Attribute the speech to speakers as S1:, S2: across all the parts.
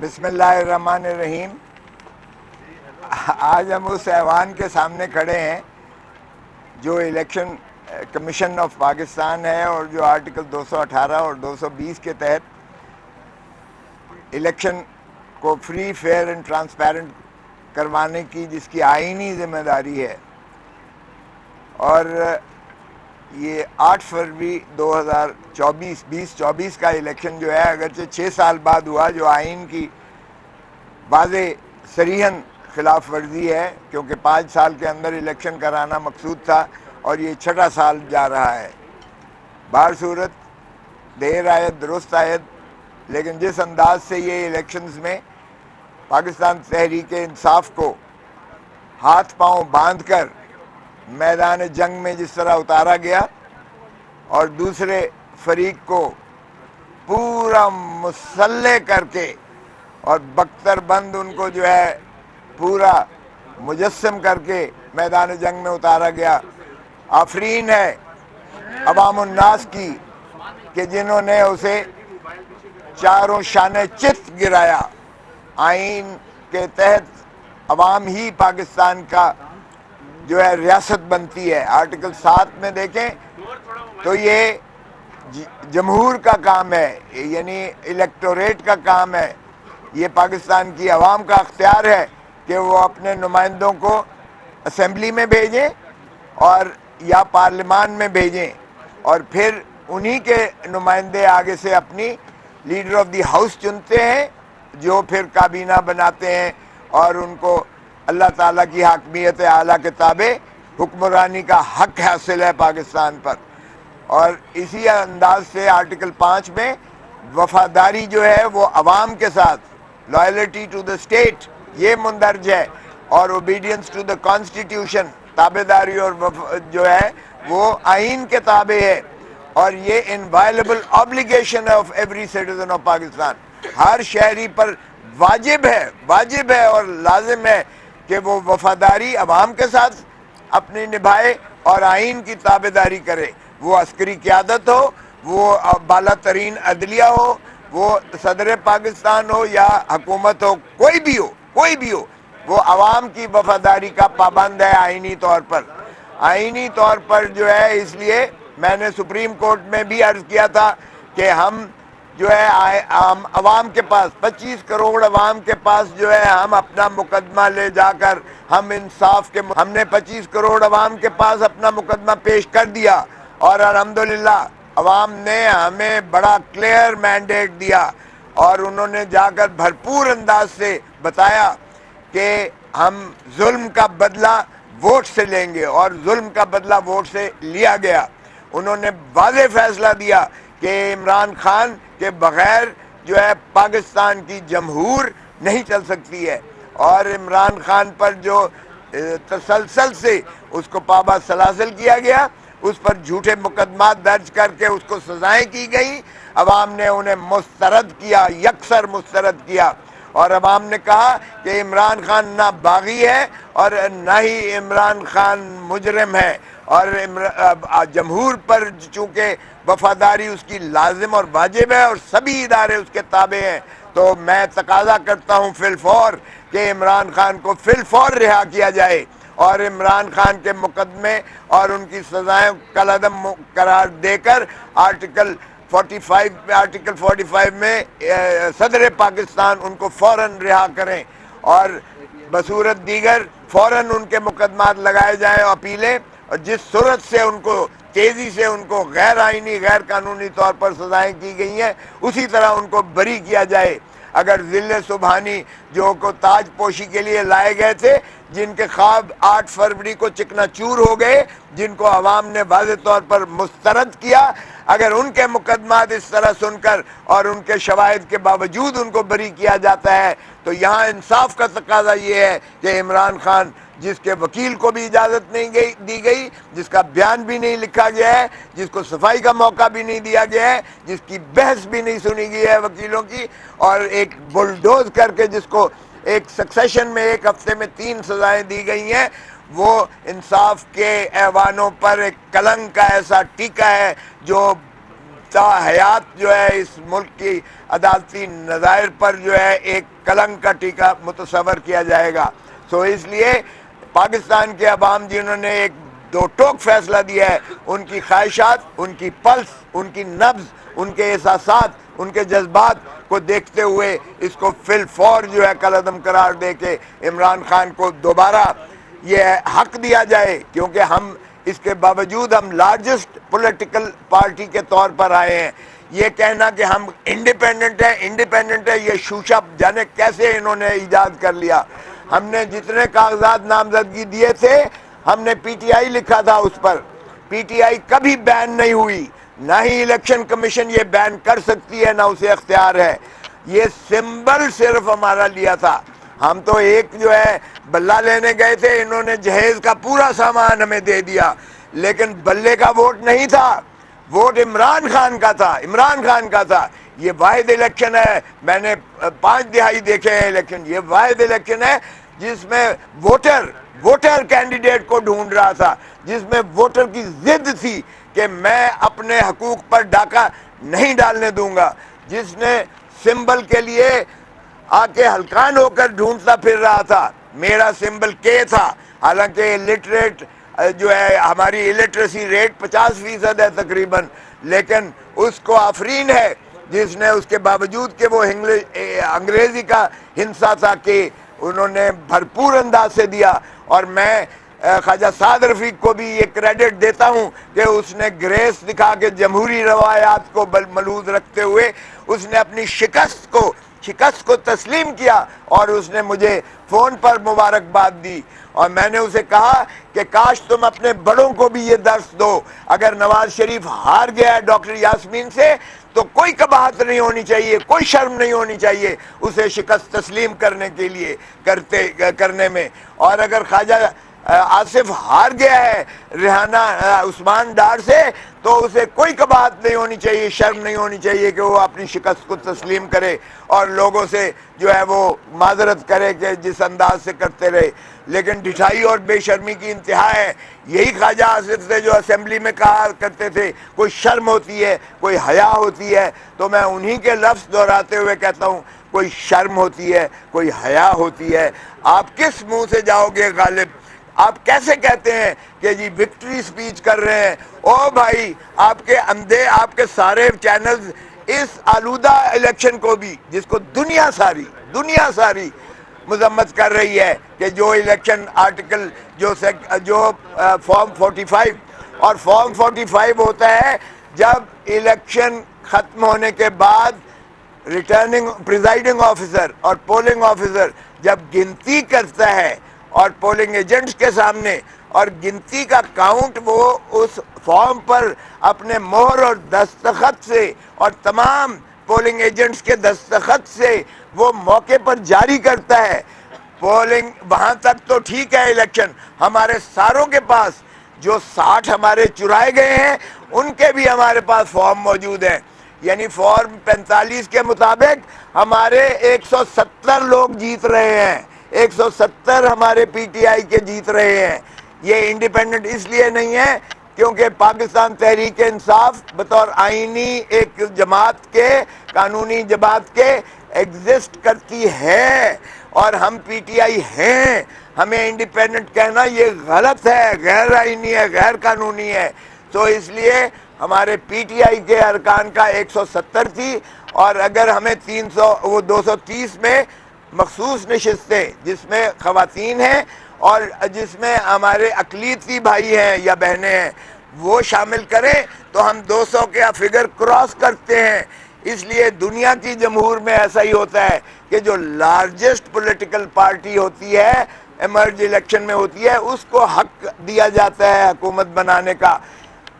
S1: بسم اللہ الرحمن الرحیم۔ آج ہم اس ایوان کے سامنے کھڑے ہیں جو الیکشن کمیشن آف پاکستان ہے اور جو آرٹیکل 218 اور 220 کے تحت الیکشن کو فری، فیئر اینڈ ٹرانسپیرنٹ کروانے کی جس کی آئینی ذمہ داری ہے، اور یہ 8 فروری 2024 کا الیکشن جو ہے، اگرچہ 6 سال بعد ہوا، جو آئین کی واضح صریحاً خلاف ورزی ہے، کیونکہ 5 سال کے اندر الیکشن کرانا مقصود تھا اور یہ 6واں سال جا رہا ہے۔ بہر صورت دیر آید درست آید، لیکن جس انداز سے یہ الیکشنز میں پاکستان تحریک انصاف کو ہاتھ پاؤں باندھ کر میدان جنگ میں جس طرح اتارا گیا اور دوسرے فریق کو پورا مسلح کر کے اور بختر بند ان کو جو ہے پورا مجسم کر کے میدان جنگ میں اتارا گیا، آفرین ہے عوام الناس کی کہ جنہوں نے اسے چاروں شانے چت گرایا۔ آئین کے تحت عوام ہی پاکستان کا جو ہے ریاست بنتی ہے۔ آرٹیکل 7 میں دیکھیں تو یہ جمہور کا کام ہے، یعنی الیکٹوریٹ کا کام ہے، یہ پاکستان کی عوام کا اختیار ہے کہ وہ اپنے نمائندوں کو اسمبلی میں بھیجیں اور یا پارلیمان میں بھیجیں، اور پھر انہی کے نمائندے آگے سے اپنی لیڈر آف دی ہاؤس چنتے ہیں، جو پھر کابینہ بناتے ہیں اور ان کو اللہ تعالیٰ کی حاکمیت اعلیٰ کے تابع حکمرانی کا حق حاصل ہے پاکستان پر۔ اور اسی انداز سے آرٹیکل 5 میں وفاداری جو ہے وہ عوام کے ساتھ، لائلٹی ٹو دا اسٹیٹ، یہ مندرج ہے، اور اوبیڈینس ٹو دا کانسٹیٹیوشن، تابعداری اور جو ہے وہ آئین کے تابع ہے، اور یہ inviolable obligation of every citizen of Pakistan, ہر شہری پر واجب ہے اور لازم ہے کہ وہ وفاداری عوام کے ساتھ اپنی نبھائے اور آئین کی تابعداری کرے، وہ عسکری قیادت ہو، وہ بالا ترین عدلیہ ہو، وہ صدر پاکستان ہو یا حکومت ہو، کوئی بھی ہو وہ عوام کی وفاداری کا پابند ہے آئینی طور پر جو ہے۔ اس لیے میں نے سپریم کورٹ میں بھی عرض کیا تھا کہ ہم جو ہے عوام کے پاس 25 کروڑ عوام کے پاس جو ہے ہم اپنا مقدمہ لے جا کر ہم انصاف کے ہم نے 25 کروڑ عوام کے پاس اپنا مقدمہ پیش کر دیا، اور الحمدللہ عوام نے ہمیں بڑا کلیئر مینڈیٹ دیا، اور انہوں نے جا کر بھرپور انداز سے بتایا کہ ہم ظلم کا بدلہ ووٹ سے لیں گے، اور ظلم کا بدلہ ووٹ سے لیا گیا۔ انہوں نے واضح فیصلہ دیا کہ عمران خان کے بغیر جو ہے پاکستان کی جمہور نہیں چل سکتی ہے، اور عمران خان پر جو تسلسل سے اس کو پابا سلاسل کیا گیا، اس پر جھوٹے مقدمات درج کر کے اس کو سزائیں کی گئیں، عوام نے انہیں مسترد کیا، یکسر مسترد کیا، اور عوام نے کہا کہ عمران خان نہ باغی ہے اور نہ ہی عمران خان مجرم ہے، اور جمہور پر چونکہ وفاداری اس کی لازم اور واجب ہے اور سبھی ادارے اس کے تابع ہیں، تو میں تقاضا کرتا ہوں فی الفور کہ عمران خان کو فی الفور رہا کیا جائے، اور عمران خان کے مقدمے اور ان کی سزائیں کالعدم قرار دے کر آرٹیکل 45 میں صدر پاکستان ان کو فوراً رہا کریں، اور بصورت دیگر فوراً ان کے مقدمات لگائے جائیں، اپیلیں، اور جس صورت سے ان کو تیزی سے ان کو غیر آئینی غیر قانونی طور پر سزائیں کی گئی ہیں اسی طرح ان کو بری کیا جائے۔ اگر ذل سبحانی جو کو تاج پوشی کے لیے لائے گئے تھے، جن کے خواب 8 فروری کو چکنا چور ہو گئے، جن کو عوام نے واضح طور پر مسترد کیا، اگر ان کے مقدمات اس طرح سن کر اور ان کے شواہد کے باوجود ان کو بری کیا جاتا ہے، تو یہاں انصاف کا تقاضا یہ ہے کہ عمران خان، جس کے وکیل کو بھی اجازت نہیں دی گئی، جس کا بیان بھی نہیں لکھا گیا ہے، جس کو صفائی کا موقع بھی نہیں دیا گیا ہے، جس کی بحث بھی نہیں سنی گئی ہے وکیلوں کی، اور ایک بلڈوز کر کے جس کو ایک سکسیشن میں 1 ہفتے میں 3 سزائیں دی گئی ہیں، وہ انصاف کے ایوانوں پر ایک کلنک کا ایسا ٹیکا ہے جو تا حیات جو ہے اس ملک کی عدالتی نظائر پر جو ہے ایک کلنک کا ٹیکہ متصور کیا جائے گا. سو اس لیے پاکستان کے عوام جنہوں نے ایک دو ٹوک فیصلہ دیا ہے، ان کی خواہشات، ان کی پلس، ان کی نبض، ان کے احساسات، ان کے جذبات کو دیکھتے ہوئے اس کو فی الفور جو ہے کالعدم قرار دے کے عمران خان کو دوبارہ یہ حق دیا جائے، کیونکہ ہم اس کے باوجود ہم لارجسٹ پولیٹیکل پارٹی کے طور پر آئے ہیں. یہ کہنا کہ ہم انڈیپینڈنٹ ہے یہ شوشہ جانے کیسے انہوں نے ایجاد کر لیا. ہم نے جتنے کاغذات نامزدگی دیے تھے ہم نے پی ٹی آئی لکھا تھا اس پر. پی ٹی آئی کبھی بین نہیں ہوئی، نہ ہی الیکشن کمیشن یہ بین کر سکتی ہے، نہ اسے اختیار ہے. یہ سمبل صرف ہمارا لیا تھا. ہم تو ایک جو ہے بلہ لینے گئے تھے، انہوں نے جہیز کا پورا سامان ہمیں دے دیا، لیکن بلے کا ووٹ نہیں تھا، ووٹ عمران خان کا تھا، عمران خان کا تھا. یہ واحد الیکشن ہے، میں نے 5 دہائی دیکھے ہیں الیکشن، یہ واحد الیکشن ہے جس میں ووٹر کینڈیڈیٹ کو ڈھونڈ رہا تھا، جس میں ووٹر کی ضد تھی کہ میں اپنے حقوق پر ڈاکہ نہیں ڈالنے دوں گا، جس نے سمبل کے لیے آ کے ہلکان ہو کر ڈھونڈتا پھر رہا تھا. میرا سمبل کے تھا، حالانکہ الٹریٹ جو ہے ہماری الٹریسی ریٹ 50% ہے تقریباً، لیکن اس کو آفرین ہے جس نے اس کے باوجود کہ وہ انگریزی کا ہنسا تھا کہ انہوں نے بھرپور انداز سے دیا. اور میں خواجہ سعد رفیق کو بھی یہ کریڈٹ دیتا ہوں کہ اس نے گریس دکھا کے جمہوری روایات کو ملحوظ رکھتے ہوئے اس نے اپنی شکست کو تسلیم کیا اور اس نے مجھے فون پر مبارکباد دی. اور میں نے اسے کہا کہ کاش تم اپنے بڑوں کو بھی یہ درس دو. اگر نواز شریف ہار گیا ہے ڈاکٹر یاسمین سے تو کوئی قباحت نہیں ہونی چاہیے، کوئی شرم نہیں ہونی چاہیے اسے شکست تسلیم کرنے میں. اور اگر خواجہ آصف ہار گیا ہے ریحانہ عثمان ڈار سے تو اسے کوئی قباحت نہیں ہونی چاہیے، شرم نہیں ہونی چاہیے کہ وہ اپنی شکست کو تسلیم کرے اور لوگوں سے جو ہے وہ معذرت کرے کہ جس انداز سے کرتے رہے. لیکن ڈٹھائی اور بے شرمی کی انتہا ہے. یہی خواجہ آصف سے جو اسمبلی میں کہا کرتے تھے کوئی شرم ہوتی ہے، کوئی حیا ہوتی ہے، تو میں انہی کے لفظ دہراتے ہوئے کہتا ہوں کوئی شرم ہوتی ہے، کوئی حیا ہوتی ہے. آپ کس منہ سے جاؤ گے غالب؟ آپ کیسے کہتے ہیں کہ جی وکٹری سپیچ کر رہے ہیں؟ او بھائی، آپ کے اندھے، آپ کے سارے چینلز اس آلودہ الیکشن کو بھی، جس کو دنیا ساری مذمت کر رہی ہے کہ جو الیکشن آرٹیکل جو فارم 45 اور فارم 45 ہوتا ہے جب الیکشن ختم ہونے کے بعد پریزائڈنگ آفیسر اور پولنگ آفیسر جب گنتی کرتا ہے اور پولنگ ایجنٹس کے سامنے، اور گنتی کا کاؤنٹ وہ اس فارم پر اپنے مہر اور دستخط سے اور تمام پولنگ ایجنٹس کے دستخط سے وہ موقع پر جاری کرتا ہے. پولنگ وہاں تک تو ٹھیک ہے الیکشن، ہمارے ساروں کے پاس جو 60 ہمارے چرائے گئے ہیں ان کے بھی ہمارے پاس فارم موجود ہیں. یعنی فارم 45 کے مطابق ہمارے 170 لوگ جیت رہے ہیں، 170 ہمارے پی ٹی آئی کے جیت رہے ہیں. یہ انڈیپینڈنٹ اس لیے نہیں ہے کیونکہ پاکستان تحریک انصاف بطور آئینی ایک جماعت کے، قانونی جماعت کے ایگزسٹ کرتی ہے اور ہم پی ٹی آئی ہیں. ہمیں انڈیپینڈنٹ کہنا یہ غلط ہے، غیر آئینی ہے، غیر قانونی ہے. تو اس لیے ہمارے پی ٹی آئی کے ارکان کا 170 تھی، اور اگر ہمیں 230 میں مخصوص نشستیں جس میں خواتین ہیں اور جس میں ہمارے اقلیتی بھائی ہیں یا بہنیں ہیں وہ شامل کریں تو ہم 200 کا فگر کراس کرتے ہیں. اس لیے دنیا کی جمہور میں ایسا ہی ہوتا ہے کہ جو لارجسٹ پولیٹیکل پارٹی ہوتی ہے ایمرج الیکشن میں ہوتی ہے اس کو حق دیا جاتا ہے حکومت بنانے کا.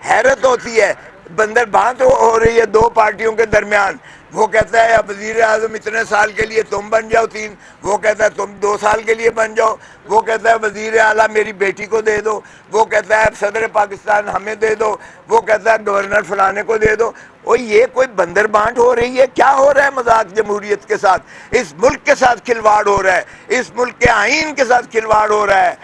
S1: حیرت ہوتی ہے، بندر بانٹ ہو رہی ہے دو پارٹیوں کے درمیان. وہ کہتا ہے اب وزیر اعظم اتنے سال کے لیے تم بن جاؤ 3، وہ کہتا ہے تم 2 سال کے لیے بن جاؤ، وہ کہتا ہے وزیر اعلیٰ میری بیٹی کو دے دو، وہ کہتا ہے اب صدر پاکستان ہمیں دے دو، وہ کہتا ہے گورنر فلانے کو دے دو. اور یہ کوئی بندر بانٹ ہو رہی ہے؟ کیا ہو رہا ہے مذاق جمہوریت کے ساتھ؟ اس ملک کے ساتھ کھلواڑ ہو رہا ہے، اس ملک کے آئین کے ساتھ کھلواڑ ہو رہا ہے.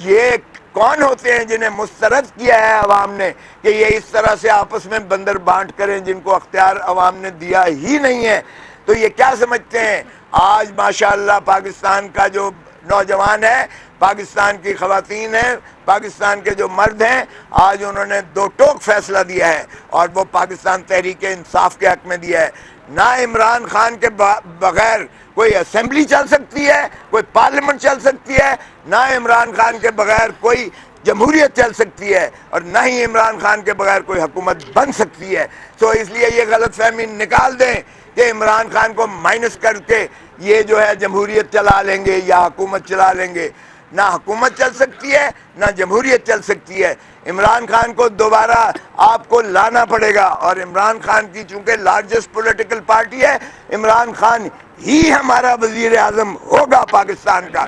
S1: یہ کون ہوتے ہیں جنہیں مسترد کیا ہے عوام نے کہ یہ اس طرح سے آپس میں بندر بانٹ کریں جن کو اختیار عوام نے دیا ہی نہیں ہے؟ تو یہ کیا سمجھتے ہیں؟ آج ماشاءاللہ پاکستان کا جو نوجوان ہے، پاکستان کی خواتین ہیں، پاکستان کے جو مرد ہیں، آج انہوں نے دو ٹوک فیصلہ دیا ہے، اور وہ پاکستان تحریک انصاف کے حق میں دیا ہے۔ نہ عمران خان کے بغیر کوئی اسمبلی چل سکتی ہے، کوئی پارلیمنٹ چل سکتی ہے، نہ عمران خان کے بغیر کوئی جمہوریت چل سکتی ہے، اور نہ ہی عمران خان کے بغیر کوئی حکومت بن سکتی ہے۔ تو اس لیے یہ غلط فہمی نکال دیں کہ عمران خان کو مائنس کر کے یہ جو ہے جمہوریت چلا لیں گے یا حکومت چلا لیں گے۔ نہ حکومت چل سکتی ہے، نہ جمہوریت چل سکتی ہے۔ عمران خان کو دوبارہ آپ کو لانا پڑے گا، اور عمران خان کی چونکہ لارجسٹ پولیٹیکل پارٹی ہے، عمران خان ہی ہمارا وزیر اعظم ہوگا پاکستان کا،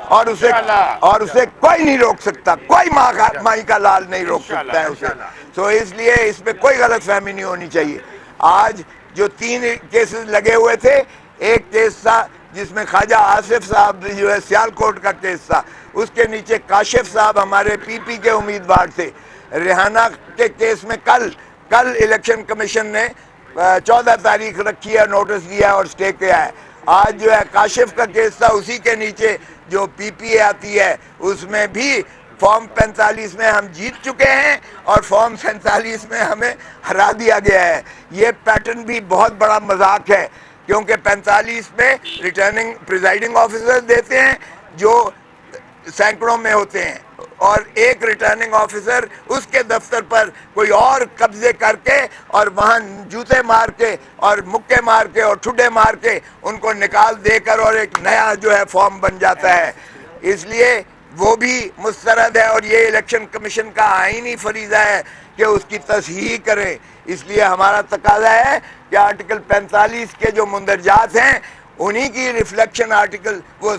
S1: اور اسے کوئی نہیں روک سکتا، کوئی مائی کا لال نہیں روک سکتا ہے اسے۔ تو اس لیے اس پہ کوئی غلط فہمی نہیں ہونی چاہیے۔ آج جو 3 کیسز لگے ہوئے تھے، ایک کیس تھا جس میں خواجہ آصف صاحب جو ہے سیالکوٹ کا کیس تھا، اس کے نیچے کاشف صاحب ہمارے پی پی کے امیدوار تھے۔ ریحانہ کے کیس میں کل الیکشن کمیشن نے 14 تاریخ رکھی ہے، نوٹس دیا ہے اور سٹے کیا ہے۔ آج جو ہے کاشف کا کیس تھا، اسی کے نیچے جو پی پی اے آتی ہے اس میں بھی فارم 45 میں ہم جیت چکے ہیں، اور فارم 47 میں ہمیں ہرا دیا گیا ہے۔ یہ پیٹرن بھی بہت بڑا مذاق ہے، کیونکہ 45 میں ریٹرننگ پریزائڈنگ آفیسر دیتے ہیں جو سینکڑوں میں ہوتے ہیں، اور ایک ریٹرننگ آفیسر اس کے دفتر پر کوئی اور قبضے کر کے اور وہاں جوتے مار کے اور مکے مار کے اور ٹھڈے مار کے ان کو نکال دے کر اور ایک نیا جو ہے فارم بن جاتا ہے۔ اس لیے وہ بھی مسترد ہے، اور یہ الیکشن کمیشن کا آئینی فریضہ ہے کہ اس کی تصحیح کرے۔ اس لیے ہمارا تقاضا ہے کہ آرٹیکل 45 کے جو مندرجات ہیں انہی کی ریفلیکشن آرٹیکل وہ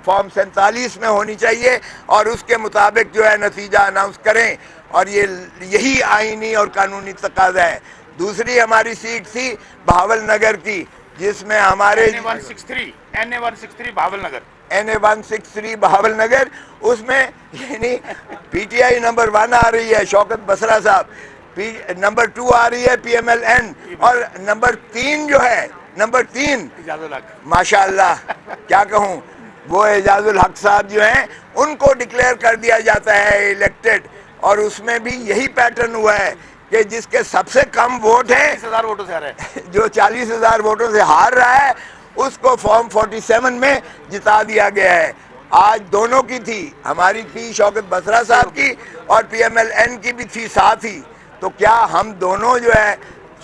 S1: فارم 47 میں ہونی چاہیے، اور اس کے مطابق جو ہے نتیجہ اناؤنس کریں، اور یہی آئینی اور قانونی تقاضا ہے۔ دوسری ہماری سیٹ تھی بہاول نگر کی، جس میں ہمارے
S2: NA 163 بہاول نگر،
S1: NA 163 بہاول نگر، اس میں یعنی پی ٹی آئی نمبر 1 آ رہی ہے شوکت بسرا صاحب، نمبر 2 آ رہی ہے PMLN، اور نمبر 3 جو ہے، نمبر 3 ماشاءاللہ کیا کہوں، وہ اعجاز الحق صاحب جو ہیں ان کو ڈکلیئر کر دیا جاتا ہے الیکٹڈ، اور اس میں بھی یہی پیٹرن ہوا ہے کہ جس کے سب سے کم ووٹ ہیں،
S2: 40,000 ووٹوں سے ہارا ہے،
S1: جو 40,000 ووٹوں سے ہار رہا ہے، اس کو فارم 47 میں جتا دیا گیا ہے۔ آج دونوں کی تھی، ہماری تھی شوکت بسرا صاحب کی، اور PMLN کی بھی تھی ساتھ ہی۔ تو کیا ہم دونوں جو ہے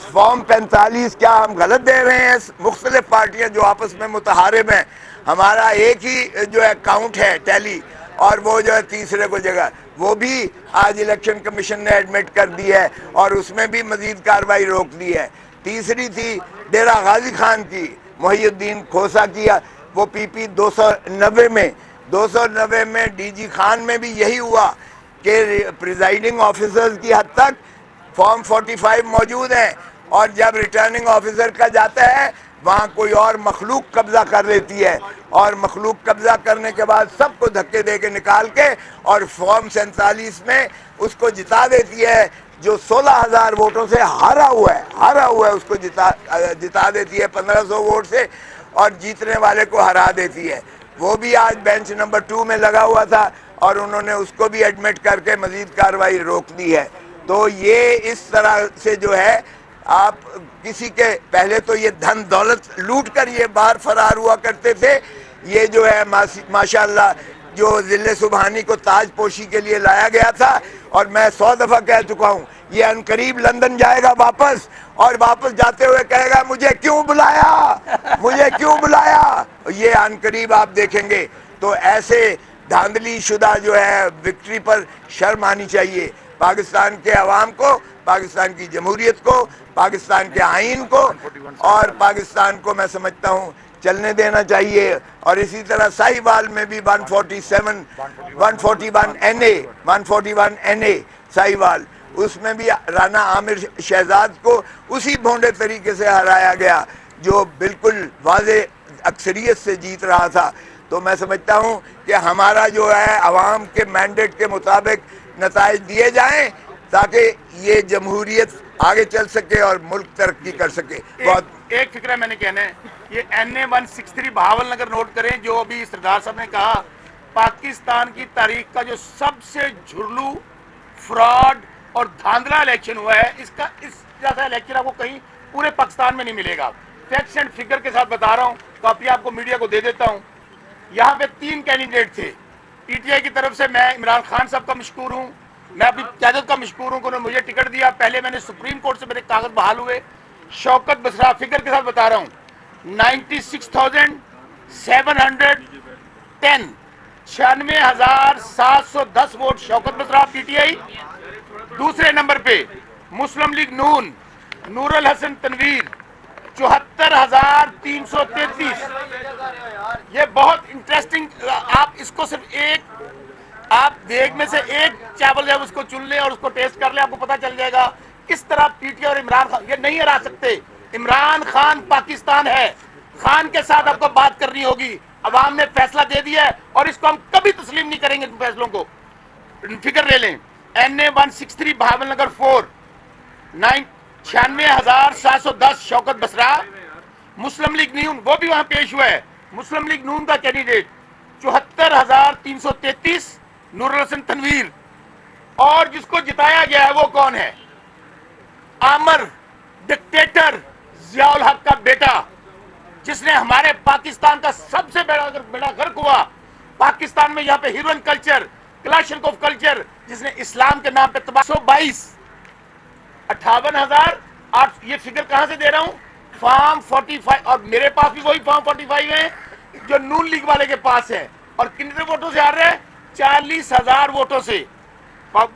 S1: فارم 45 کیا ہم غلط دے رہے ہیں؟ مختلف پارٹیاں جو آپس میں متحارب ہیں، ہمارا ایک ہی جو ہے کاؤنٹ ہے ٹیلی، اور وہ جو ہے تیسرے کو جگہ، وہ بھی آج الیکشن کمیشن نے ایڈمٹ کر دی ہے، اور اس میں بھی مزید کارروائی روک دی ہے۔ تیسری تھی ڈیرہ غازی خان کی، محی الدین کھوسا کی، وہ PP 290 میں ڈی جی خان میں بھی یہی ہوا کہ پریزائڈنگ آفیسرز کی حد تک فارم 45 موجود ہیں، اور جب ریٹرننگ آفیسر کا جاتا ہے وہاں کوئی اور مخلوق قبضہ کر لیتی ہے، اور مخلوق قبضہ کرنے کے بعد سب کو دھکے دے کے نکال کے اور فارم 47 میں اس کو جتا دیتی ہے، جو 16,000 ووٹوں سے ہارا ہوا ہے اس کو جتا دیتی ہے 1500 ووٹ سے، اور جیتنے والے کو ہرا دیتی ہے۔ وہ بھی آج بینچ نمبر 2 میں لگا ہوا تھا، اور انہوں نے اس کو بھی ایڈمٹ کر کے مزید کارروائی روک دی ہے۔ تو یہ اس طرح سے جو ہے آپ کسی کے پہلے تو یہ دھن دولت لوٹ کر یہ باہر فرار ہوا کرتے تھے، یہ جو ہے ماشاءاللہ جو ذل سبحانی کو تاج پوشی کے لیے لایا گیا تھا، اور میں 100 دفعہ کہہ چکا ہوں یہ عنقریب لندن جائے گا واپس، اور واپس جاتے ہوئے کہے گا مجھے کیوں بلایا، یہ عنقریب آپ دیکھیں گے۔ تو ایسے دھاندلی شدہ جو ہے وکٹری پر شرم آنی چاہیے پاکستان کے عوام کو، پاکستان کی جمہوریت کو، پاکستان کے آئین کو، اور پاکستان کو میں سمجھتا ہوں چلنے دینا چاہیے۔ اور اسی طرح ساہیوال میں بھی 141 NA ساہیوال، اس میں بھی رانا عامر شہزاد کو اسی بھونڈے طریقے سے ہرایا گیا جو بالکل واضح اکثریت سے جیت رہا تھا۔ تو میں سمجھتا ہوں کہ ہمارا جو ہے عوام کے مینڈیٹ کے مطابق نتائج دیے جائیں تاکہ یہ جمہوریت آگے چل سکے اور ملک ترقی کر سکے. بہت
S2: ایک فکرہ میں نے کہنا ہے, یہ NA-163 بہاول نگر نوٹ کریں, جو ابھی سردار صاحب نے کہا پاکستان کی تاریخ کا جو سب سے جھرلو, فراڈ اور دھاندلا الیکشن ہوا ہے, اس جیسا الیکشن آپ کو کہیں پورے پاکستان میں نہیں ملے گا. فیکٹس اینڈ فگر کے ساتھ بتا رہا ہوں, کاپی آپ کو میڈیا کو دے دیتا ہوں. یہاں پہ 3 کینڈیڈیٹ تھے. PTI کی طرف سے میں عمران خان صاحب کا مشکور ہوں, میں ابھی قیادت کا مشکور ہوں کہ انہوں نے مجھے ٹکٹ دیا. پہلے میں نے سپریم کورٹ سے میرے کاغذ بحال ہوئے. شوکت بسرا, فگر کے ساتھ بتا رہا ہوں, 96,710 96,710 ووٹ شوکت بسرا PTI. دوسرے نمبر پہ مسلم لیگ نون نور الحسن تنویر 74,333. یہ بہت انٹرسٹنگ, آپ اس کو صرف ایک آپ دیگ میں سے ایک چاول جب اس کو چن لیں اور اس کو ٹیسٹ کر لیں, آپ کو پتا چل جائے گا کس طرح PTI اور عمران خان یہ نہیں ہرا سکتے. عمران خان پاکستان ہے, خان کے ساتھ آپ کو بات کرنی ہوگی. عوام نے فیصلہ دے دیا ہے اور اس کو ہم کبھی تسلیم نہیں کریں گے. ان فیصلوں کو فکر لے لیں. NA-163 بہاول نگر 4 96,710 شوکت بسرا. مسلم لیگ نون وہ بھی وہاں پیش ہوا ہے. مسلم لیگ نون کا کینڈیڈیٹ 74,333 نور الحسن تنویر. اور جس کو جتایا گیا ہے وہ کون ہے؟ عامر ڈکٹیٹر ضیاء الحق کا بیٹا, جس نے ہمارے پاکستان کا سب سے بڑا غرق ہوا. پاکستان میں یہاں پہ ہیروئن کلچر, کلاشنکوف کلچر, جس نے اسلام کے نام پہ 122 58,000. یہ فگر کہاں سے دے رہا ہوں؟ فارم 45. اور میرے پاس بھی وہی فارم 45 ہیں جو نون لیگ والے کے پاس ہے. اور کتنے ووٹوں سے ہار رہے ہیں؟ 40,000 ووٹوں سے.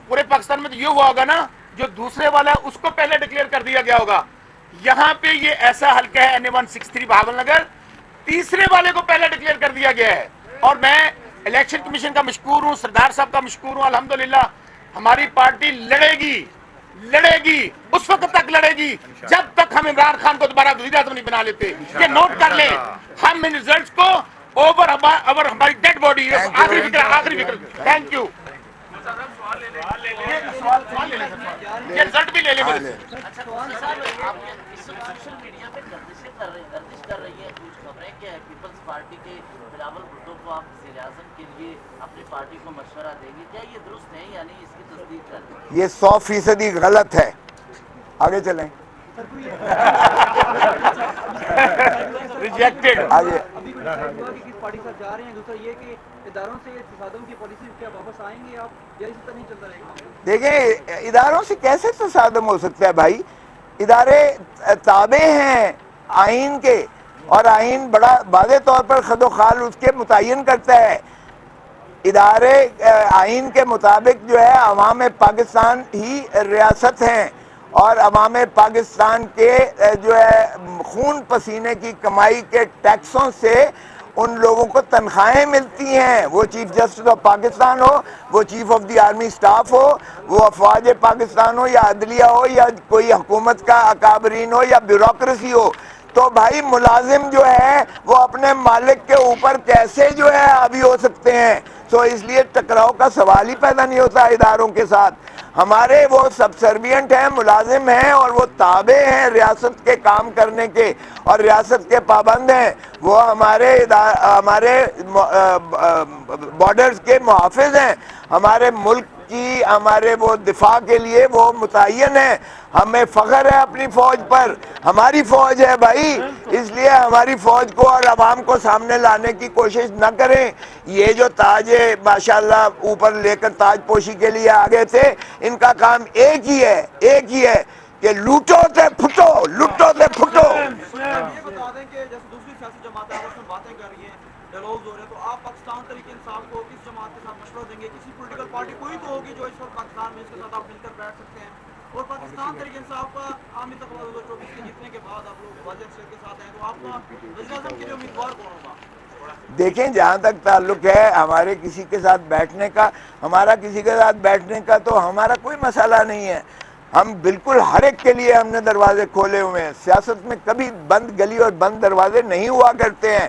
S2: پورے پاکستان میں تو یہ ہوا ہوگا نا, جو دوسرے والا ہے اس کو پہلے ڈکلیئر کر دیا گیا ہوگا. یہاں پہ یہ ایسا حلقہ ہے NA-163 بہاول نگر, تیسرے والے کو پہلے ڈکلیئر کر دیا گیا ہے. اور میں الیکشن کمیشن کا مشکور ہوں, سردار صاحب کا مشکور ہوں. الحمدللہ ہماری پارٹی لڑے گی اس وقت تک لڑے گی جب تک ہم عمران خان کو دوبارہ وزیر اعظم نہیں بنا لیتے. یہ نوٹ کر لیں, ہم ان ریزلٹس کو اوور ہماری ڈیڈ باڈی. آخری فکر. Thank you. یہ رزلٹ بھی لے لیں.
S3: سوشل میڈیا پہ گردش کر رہی ہے کچھ خبریں کہ پیپلز پارٹی کے بلاول بھٹو کو آپ وزیر اعظم کے لیے اپنی پارٹی کو مشورہ دیں گے, کیا یہ درست ہے یا نہیں؟ اس کی تصدیق کر دیں.
S1: یہ 100% غلط ہے. آگے چلیں.
S2: ریجیکٹڈ.
S1: آگے
S4: کس پارٹی سے جا رہے ہیں, دوسرا یہ کہ اداروں سے تصادم کی پالیسی کیا واپس آئیں گے آپ, یا اسی طرح نہیں چلتا رہے گا؟
S1: دیکھیں, اداروں سے کیسے تصادم ہو سکتا ہے بھائی؟ ادارے تابع ہیں آئین کے, اور آئین بڑا واضح طور پر خد و خال اس کے متعین کرتا ہے. ادارے آئین کے مطابق جو ہے عوام پاکستان ہی ریاست ہیں, اور عوام پاکستان کے جو ہے خون پسینے کی کمائی کے ٹیکسوں سے ان لوگوں کو تنخواہیں ملتی ہیں. وہ چیف جسٹس آف پاکستان ہو, وہ chief of the army staff ہو, وہ افواج پاکستان ہو, یا عدلیہ ہو, یا کوئی حکومت کا اکابرین ہو, یا بیوروکریسی ہو. تو بھائی ملازم جو ہے وہ اپنے مالک کے اوپر کیسے جو ہے حاوی ہو سکتے ہیں؟ تو اس لیے ٹکراؤ کا سوال ہی پیدا نہیں ہوتا اداروں کے ساتھ. ہمارے وہ سبسروینٹ ہیں, ملازم ہیں, اور وہ تابع ہیں ریاست کے کام کرنے کے, اور ریاست کے پابند ہیں. وہ ہمارے بارڈرز کے محافظ ہیں, ہمارے ملک کی ہمارے وہ دفاع کے لیے وہ متعین ہیں. ہمیں فخر ہے اپنی فوج پر, ہماری فوج ہے بھائی, اس لیے ہماری فوج کو اور عوام کو سامنے لانے کی کوشش نہ کریں. یہ جو تاج ماشاءاللہ اوپر لے کر تاج پوشی کے لیے آگے تھے, ان کا کام ایک ہی ہے کہ لوٹو سے پھٹو.
S4: یہ بتا دیں کہ جیسے دوسری سیاسی جماعتیں آپس میں باتیں کر رہی ہیں, ڈیالوگز ہو رہے ہیں, تو آپ پاکستان تحریک انصاف کو کس جماعت کے ساتھ مشورہ دیں گے؟ کسی پولیٹیکل پارٹی کوئی تو ہوگی جو اس وقت پاکستان میں اس کے ساتھ آپ مل کر بیٹھ سکتے ہیں. اور پاکستان تحریک انصاف کا عام انتخاب 2024 کے جیتنے کے بعد آپ لوگ واضح اکثریت کے ساتھ ہیں, تو آپ کا وزیر اعظم کے لیے امیدوار کون ہوگا؟
S1: دیکھیں, جہاں تک تعلق ہے ہمارے کسی کے ساتھ بیٹھنے کا, ہمارا کسی کے ساتھ بیٹھنے کا تو ہمارا کوئی مسئلہ نہیں ہے. ہم بالکل ہر ایک کے لیے ہم نے دروازے کھولے ہوئے ہیں. سیاست میں کبھی بند گلی اور بند دروازے نہیں ہوا کرتے ہیں.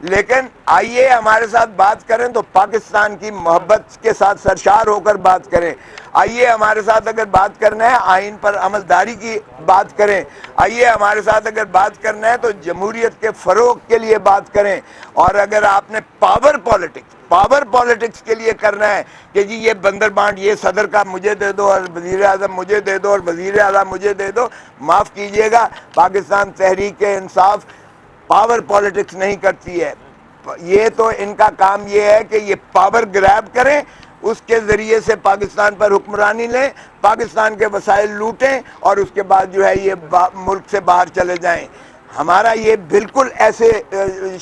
S1: لیکن آئیے ہمارے ساتھ بات کریں تو پاکستان کی محبت کے ساتھ سرشار ہو کر بات کریں. آئیے ہمارے ساتھ اگر بات کرنا ہے آئین پر عملداری کی بات کریں. آئیے ہمارے ساتھ اگر بات کرنا ہے تو جمہوریت کے فروغ کے لیے بات کریں. اور اگر آپ نے پاور پالیٹکس کے لیے کرنا ہے کہ جی یہ بندر بانٹ یہ صدر کا مجھے دے دو اور وزیر اعظم مجھے دے دو اور وزیر اعلیٰ مجھے دے دو، معاف کیجئے گا، پاکستان تحریک انصاف پاور پالیٹکس نہیں کرتی ہے. یہ تو ان کا کام یہ ہے کہ یہ پاور گریب کریں، اس کے ذریعے سے پاکستان پر حکمرانی لیں، پاکستان کے وسائل لوٹیں اور اس کے بعد جو ہے یہ ملک سے باہر چلے جائیں. ہمارا یہ بالکل ایسے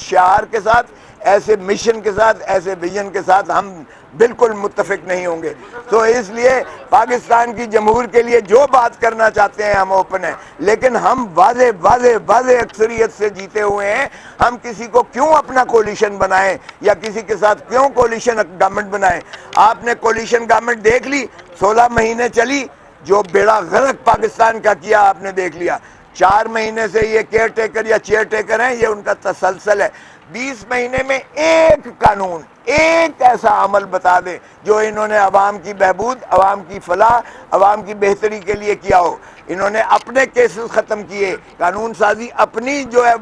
S1: شعار کے ساتھ، ایسے مشن کے ساتھ، ایسے ویژن کے ساتھ ہم بالکل متفق نہیں ہوں گے. تو اس لیے پاکستان کی جمہور کے لیے جو بات کرنا چاہتے ہیں ہم اوپن ہیں، لیکن ہم واضح اکثریت سے جیتے ہوئے ہیں. ہم کسی کو کیوں اپنا کولیشن بنائیں یا کسی کے ساتھ کیوں کولیشن گورنمنٹ بنائیں؟ آپ نے کولیشن گورنمنٹ دیکھ لی، 16 مہینے چلی، جو بیڑا غرق پاکستان کا کیا آپ نے دیکھ لیا. 4 مہینے سے یہ کیئر ٹیکر یا چیئر ٹیکر ہیں، یہ ان کا تسلسل ہے. 20 مہینے میں ایک قانون، ایک ایسا عمل بتا دیں جو انہوں نے عوام کی بہبود، عوام کی فلاح، عوام کی بہتری کے لیے کیا ہو. انہوں نے اپنے کیسز ختم کیے، قانون سازی اپنی جو ہے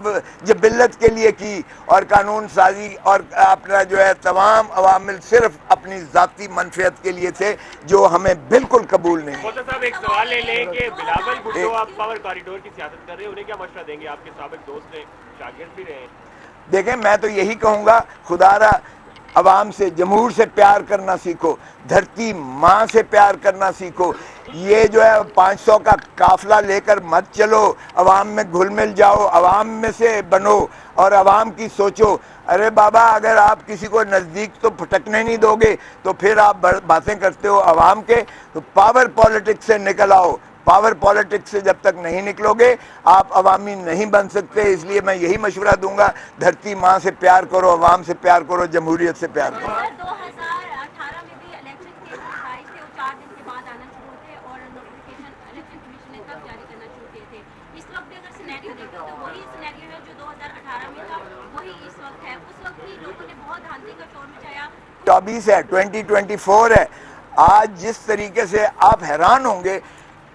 S1: جبلت کے لیے کی، اور قانون سازی اور اپنا جو ہے تمام عوامل صرف اپنی ذاتی منفعت کے لیے تھے، جو ہمیں بالکل قبول نہیں.
S5: مولانا صاحب ایک سوال لے لیں کہ بلاول بھٹو آپ پاور کوریڈور کی سیاست کر رہے ہیں، انہیں کیا مشورہ دیں گے؟ آپ کے سابق دوست ہیں، شاگرد بھی رہے ہیں.
S1: دیکھیں میں تو یہی کہوں گا، خدا را عوام سے، جمہور سے پیار کرنا سیکھو، دھرتی ماں سے پیار کرنا سیکھو. یہ جو ہے 500 کا قافلہ لے کر مت چلو، عوام میں گھل مل جاؤ، عوام میں سے بنو اور عوام کی سوچو. ارے بابا، اگر آپ کسی کو نزدیک تو پھٹکنے نہیں دو گے تو پھر آپ باتیں کرتے ہو عوام کے. تو پاور پالیٹکس سے نکل آؤ. پاور پالیٹکس سے جب تک نہیں نکلو گے آپ عوامی نہیں بن سکتے. اس لیے میں یہی مشورہ دوں گا، دھرتی ماں سے پیار کرو، عوام سے پیار کرو، جمہوریت سے پیار کرو.
S6: 2018 میں بھی الیکشن کے نتائج تھے، وہ 4 دن کے بعد آنا شروع ہوتے اور نوٹیفیکیشن الیکشن کمیشن نے تب جاری کرنا شروع کیے تھے. اس وقت بھی اگر سینیریو دیکھیں تو وہی سینیریو ہے جو 2018 میں تھا، وہی اس وقت ہے. اس وقت بھی لوگوں نے بہت دھاندلی کا شور مچایا.
S1: 24 ہے، 2024 ہے. آج جس طریقے سے آپ حیران ہوں گے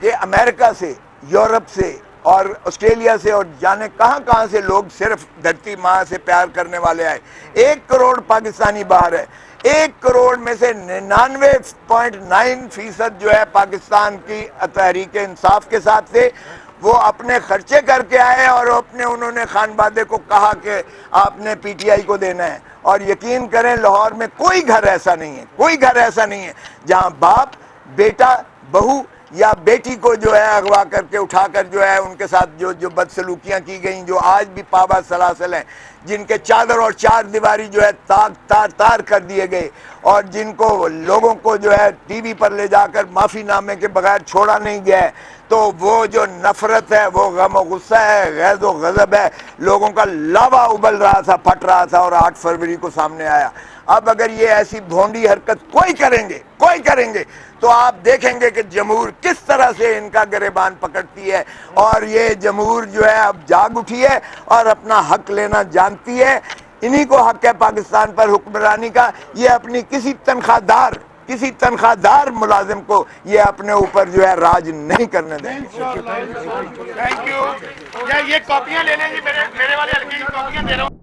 S1: کہ امریکہ سے، یورپ سے اور آسٹریلیا سے اور جانے کہاں سے لوگ صرف دھرتی ماں سے پیار کرنے والے آئے. 1 کروڑ پاکستانی باہر ہے. 1 کروڑ میں سے 99.9% جو ہے پاکستان کی تحریک انصاف کے ساتھ تھے. وہ اپنے خرچے کر کے آئے اور انہوں نے خان بادے کو کہا کہ آپ نے پی ٹی آئی کو دینا ہے. اور یقین کریں لاہور میں کوئی گھر ایسا نہیں ہے جہاں باپ، بیٹا، بہو یا بیٹی کو جو ہے اغوا کر کے اٹھا کر جو ہے ان کے ساتھ جو بدسلوکیاں کی گئیں، جو آج بھی پابا سلاسل ہیں، جن کے چادر اور 4 دیواری جو ہے تار کر دیے گئے، اور جن کو لوگوں کو جو ہے ٹی وی پر لے جا کر معافی نامے کے بغیر چھوڑا نہیں گیا ہے. تو وہ جو نفرت ہے، وہ غم و غصہ ہے، غیظ و غضب ہے، لوگوں کا لاوا ابل رہا تھا، پھٹ رہا تھا، اور 8 فروری کو سامنے آیا. اب اگر یہ ایسی بھونڈی حرکت کوئی کریں گے تو آپ دیکھیں گے کہ جمہور کس طرح سے ان کا گریبان پکڑتی ہے. اور یہ جمہور جو ہے اب جاگ اٹھی ہے اور اپنا حق لینا جانتی ہے. انہی کو حق ہے پاکستان پر حکمرانی کا. یہ اپنی کسی تنخواہ دار ملازم کو یہ اپنے اوپر جو ہے راج نہیں کرنے دیں.
S2: Thank you. یہ کاپیاں لے لیں جی، میرے والے ہلکے کی کاپیاں دے رہا ہوں.